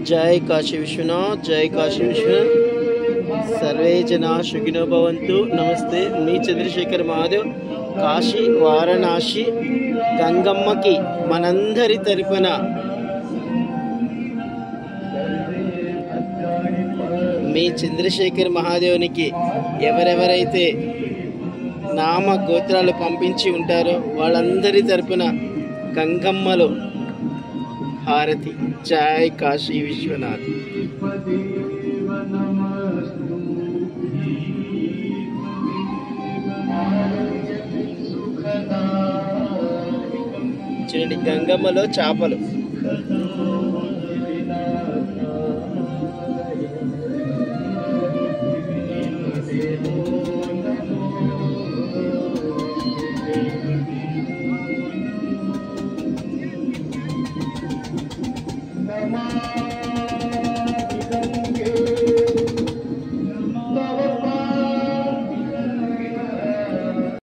जय काशी विश्वनाथ, जय काशी विश्वनाथ। सर्वे जना सुखिनो भवन्तु। नमस्ते, मी चंद्रशेखर महादेव। काशी वाराणसी गंगम्मकी मనందరి తరపున మీ చంద్రశేఖర్ మహాదేవునికి ఎవరెవరైతే నామ గోత్రాలు పంపించి ఉంటారో వాళ్ళందరి తరపున గంగమ్మలో హారతి। जय काशी विश्वनाथ। చూడండి గంగమ్మలో చేపలు। Namaste.